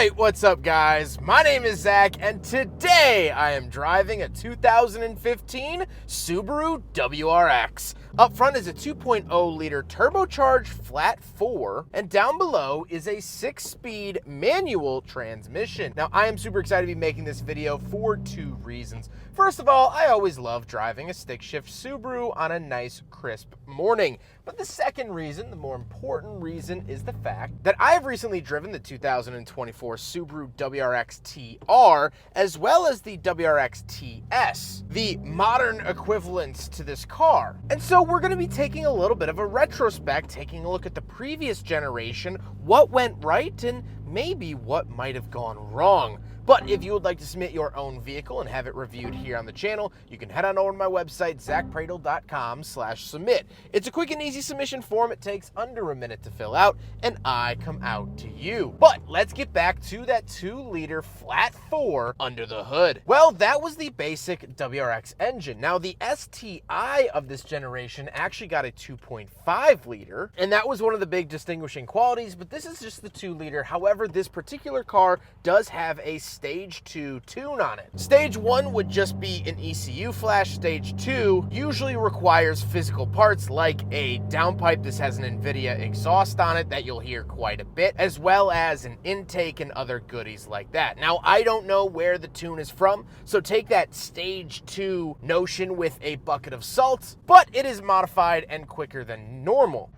Alright, what's up guys? My name is Zach and today I am driving a 2015 Subaru WRX. Up front is a 2.0 liter turbocharged flat 4 and down below is a 6-speed manual transmission. Now I am super excited to be making this video for two reasons. First of all, I always love driving a stick shift Subaru on a nice crisp morning. But the second reason, the more important reason, is the fact that I've recently driven the 2024 Subaru WRX TR as well as the WRX TS, the modern equivalents to this car. And so we're going to be taking a little bit of a retrospect, taking a look at the previous generation, what went right, and maybe what might have gone wrong. But if you would like to submit your own vehicle and have it reviewed here on the channel, you can head on over to my website, zackpradel.com/submit. It's a quick and easy submission form. It takes under a minute to fill out, and I come out to you. But let's get back to that 2-liter flat 4 under the hood. Well, that was the basic WRX engine. Now, the STI of this generation actually got a 2.5 liter, and that was one of the big distinguishing qualities, but this is just the 2-liter. However, this particular car does have a Stage 2 tune on it. Stage 1 would just be an ECU flash. Stage 2 usually requires physical parts like a downpipe. This has an NVIDIA exhaust on it that you'll hear quite a bit, as well as an intake and other goodies like that. Now, I don't know where the tune is from, so take that Stage 2 notion with a bucket of salt, but it is modified and quicker than normal.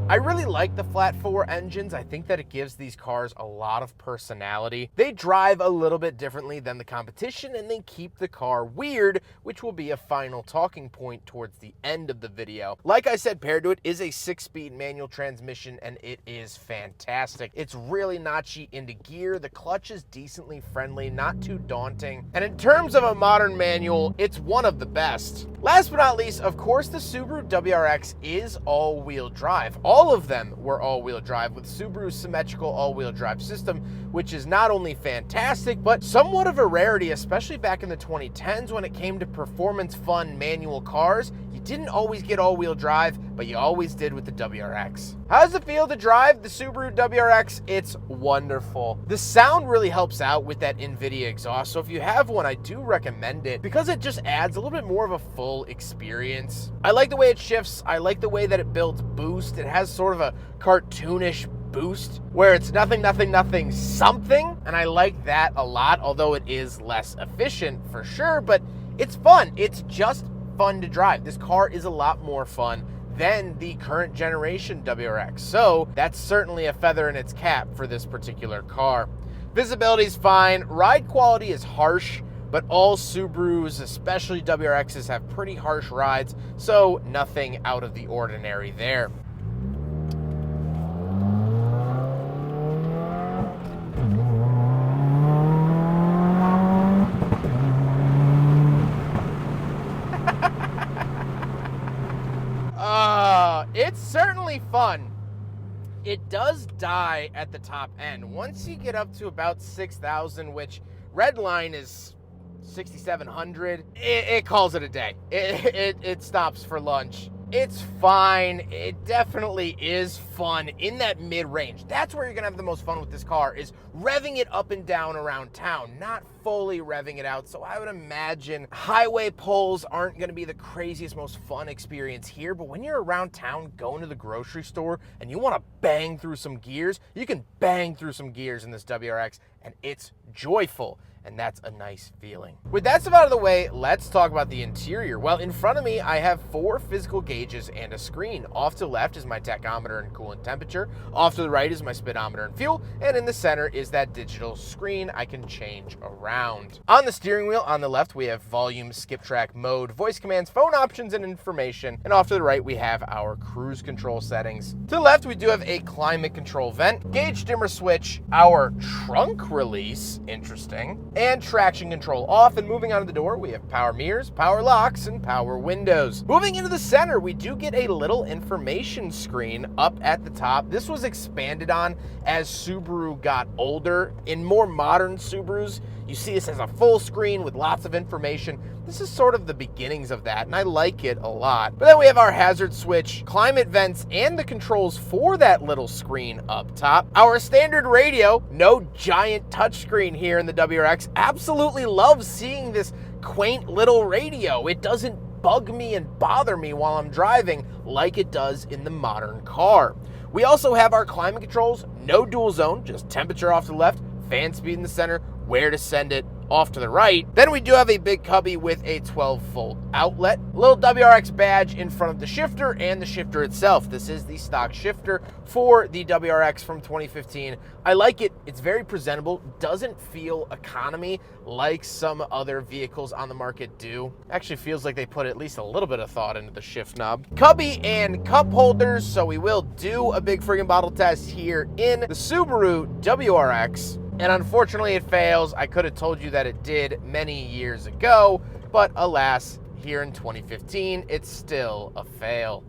I really like the flat 4 engines. I think that it gives these cars a lot of personality. They drive a little bit differently than the competition, and they keep the car weird, which will be a final talking point towards the end of the video. Like I said, paired to it is a 6-speed manual transmission, and it is fantastic. It's really notchy into gear. The clutch is decently friendly, not too daunting. And in terms of a modern manual, it's one of the best. Last but not least, of course, the Subaru WRX is all-wheel drive. All of them were all-wheel drive with Subaru's symmetrical all-wheel drive system, which is not only fantastic, but somewhat of a rarity, especially back in the 2010s when it came to performance fun manual cars. You didn't always get all-wheel drive, but you always did with the WRX. How does it feel to drive the Subaru WRX? It's wonderful. The sound really helps out with that NVIDIA exhaust, so if you have one, I do recommend it because it just adds a little bit more of a full experience. I like the way it shifts. I like the way that it builds boost. It has sort of a cartoonish boost where it's nothing, something, and I like that a lot, although it is less efficient for sure, but it's fun. It's just fun to drive. This car is a lot more fun than the current generation WRX, so that's certainly a feather in its cap for this particular car. Visibility is fine. Ride quality is harsh, but all Subarus, especially WRXs, have pretty harsh rides, so nothing out of the ordinary there. It's certainly fun. It does die at the top end. Once you get up to about 6,000, which red line is 6,700, it calls it a day. It stops for lunch. It's fine. It definitely is fun in that mid-range. That's where you're gonna have the most fun with this car, is revving it up and down around town, not fully revving it out. So I would imagine highway pulls aren't gonna be the craziest, most fun experience here, but when you're around town going to the grocery store and you wanna bang through some gears, you can bang through some gears in this WRX, and it's joyful. and that's a nice feeling. With that stuff out of the way, let's talk about the interior. Well, in front of me, I have 4 physical gauges and a screen. Off to the left is my tachometer and coolant temperature. Off to the right is my speedometer and fuel. And in the center is that digital screen I can change around. On the steering wheel, on the left, we have volume, skip track, mode, voice commands, phone options, and information. And off to the right, we have our cruise control settings. To the left, we do have a climate control vent, gauge dimmer switch, our trunk release, interesting, and traction control off. And moving on to the door, we have power mirrors, power locks, and power windows. Moving into the center, we do get a little information screen up at the top. This was expanded on as Subaru got older. In more modern Subarus, you see this as a full screen with lots of information. This is sort of the beginnings of that, and I like it a lot. But then we have our hazard switch, climate vents, and the controls for that little screen up top. Our standard radio, no giant touchscreen here in the WRX. Absolutely love seeing this quaint little radio. It doesn't bug me and bother me while I'm driving like it does in the modern car. We also have our climate controls, no dual zone, just temperature off to the left, fan speed in the center, where to send it off to the right. Then we do have a big cubby with a 12-volt outlet, a little WRX badge in front of the shifter and the shifter itself. This is the stock shifter for the WRX from 2015. I like it. It's very presentable. Doesn't feel economy like some other vehicles on the market do. Actually feels like they put at least a little bit of thought into the shift knob. Cubby and cup holders, so we will do a big friggin' bottle test here in the Subaru WRX. And unfortunately it fails. I could have told you that it did many years ago, but alas, here in 2015, it's still a fail.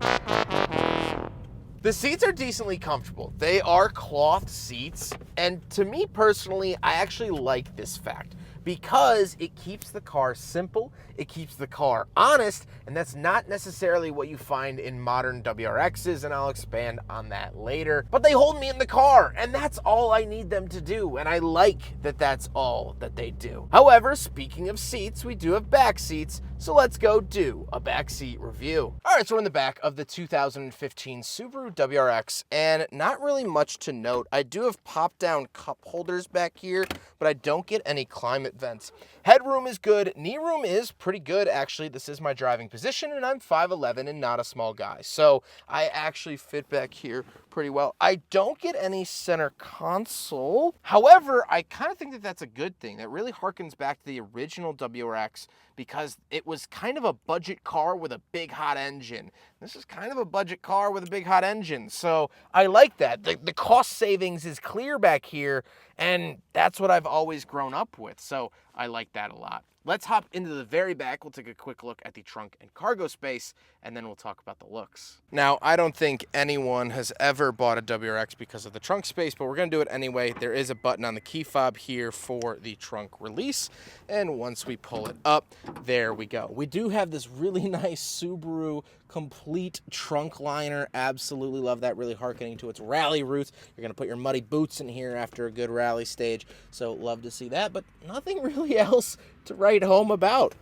The seats are decently comfortable. They are cloth seats, and to me personally, I actually like this fact because it keeps the car simple, it keeps the car honest, and that's not necessarily what you find in modern WRXs, and I'll expand on that later. But they hold me in the car, and that's all I need them to do, and I like that that's all that they do. However, speaking of seats, we do have back seats, so let's go do a backseat review. All right, so we're in the back of the 2015 Subaru WRX, and not really much to note. I do have pop-down cup holders back here, but I don't get any climate vents. Headroom is good. Knee room is pretty good, actually. This is my driving position, and I'm 5'11" and not a small guy, so I actually fit back here pretty well. I don't get any center console. However, I kind of think that that's a good thing. That really harkens back to the original WRX because it was kind of a budget car with a big hot engine. This is kind of a budget car with a big hot engine, so I like that. The cost savings is clear back here, and that's what I've always grown up with, so I like that a lot. Let's hop into the very back. We'll take a quick look at the trunk and cargo space, and then we'll talk about the looks. Now, I don't think anyone has ever bought a WRX because of the trunk space, but we're going to do it anyway. There is a button on the key fob here for the trunk release, and once we pull it up, there we go. We do have this really nice Subaru complete trunk liner. Absolutely love that, really harkening to its rally roots. You're going to put your muddy boots in here after a good rally stage, so love to see that, but nothing really else to write home about.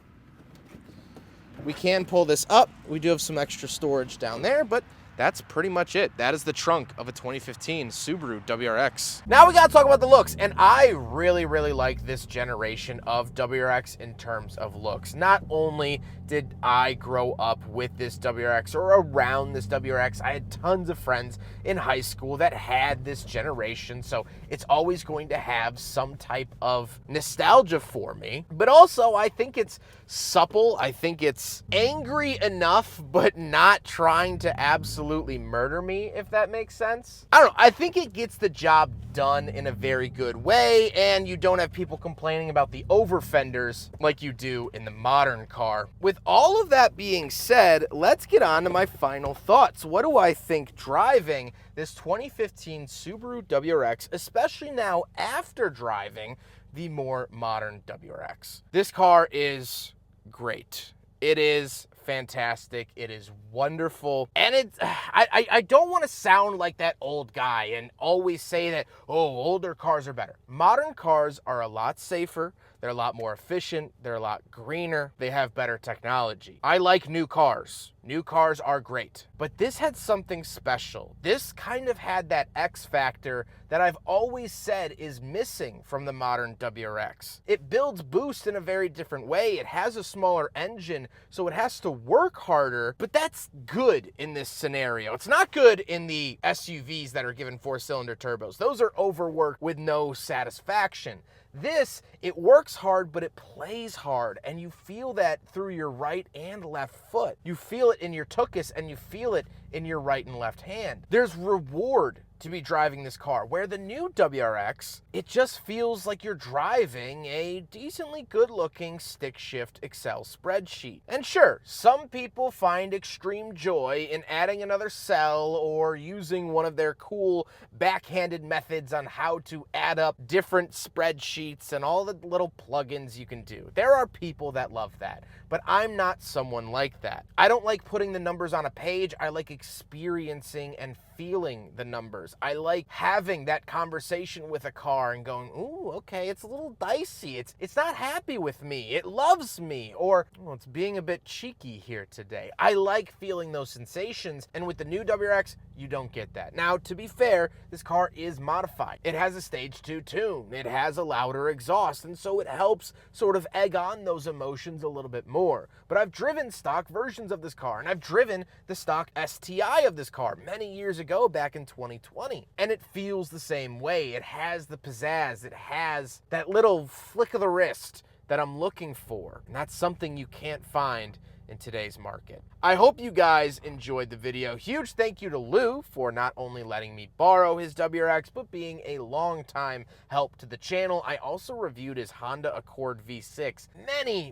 We can pull this up. We do have some extra storage down there, but that's pretty much it. That is the trunk of a 2015 Subaru WRX. Now we gotta talk about the looks, and I really like this generation of WRX in terms of looks. Not only did I grow up with this WRX or around this WRX, I had tons of friends in high school that had this generation, so it's always going to have some type of nostalgia for me. But also, I think it's supple. I think it's angry enough, but not trying to absolutely murder me, if that makes sense. I don't know. I think it gets the job done in a very good way, and you don't have people complaining about the over fenders like you do in the modern car. With all of that being said, let's get on to my final thoughts. What do I think driving this 2015 Subaru WRX, especially now after driving the more modern WRX? This car is great. It is fantastic. It is wonderful. And I don't want to sound like that old guy and always say that, oh, older cars are better. Modern cars are a lot safer. They're a lot more efficient. They're a lot greener. They have better technology. I like new cars. New cars are great. But this had something special. This kind of had that X factor that I've always said is missing from the modern WRX. It builds boost in a very different way. It has a smaller engine, so it has to work harder, but that's good in this scenario. It's not good in the SUVs that are given 4-cylinder turbos. Those are overworked with no satisfaction. This, it works hard, but it plays hard, and you feel that through your right and left foot. You feel it in your tuchus, and you feel it in your right and left hand. There's reward to be driving this car, where the new WRX, it just feels like you're driving a decently good-looking stick-shift Excel spreadsheet. And sure, some people find extreme joy in adding another cell or using one of their cool backhanded methods on how to add up different spreadsheets and all the little plugins you can do. There are people that love that, but I'm not someone like that. I don't like putting the numbers on a page. I like experiencing and feeling the numbers. I like having that conversation with a car and going, ooh, okay, it's a little dicey. It's not happy with me. It loves me. Or, oh, it's being a bit cheeky here today. I like feeling those sensations. And with the new WRX, you don't get that. Now, to be fair, this car is modified. It has a stage 2 tune. It has a louder exhaust. And so it helps sort of egg on those emotions a little bit more. But I've driven stock versions of this car, and I've driven the stock STI of this car many years ago, back in 2020. And it feels the same way. It has the pizzazz. It has that little flick of the wrist that I'm looking for. And that's something you can't find in today's market. I hope you guys enjoyed the video. Huge thank you to Lou for not only letting me borrow his WRX, but being a long-time help to the channel. I also reviewed his Honda Accord V6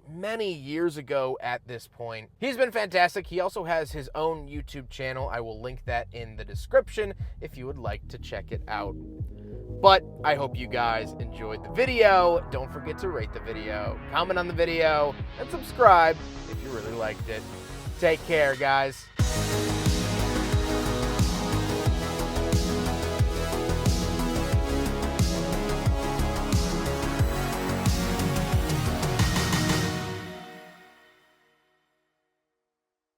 many years ago at this point. He's been fantastic. He also has his own YouTube channel. I will link that in the description if you would like to check it out. But I hope you guys enjoyed the video. Don't forget to rate the video, comment on the video, and subscribe if you really liked it. Take care, guys.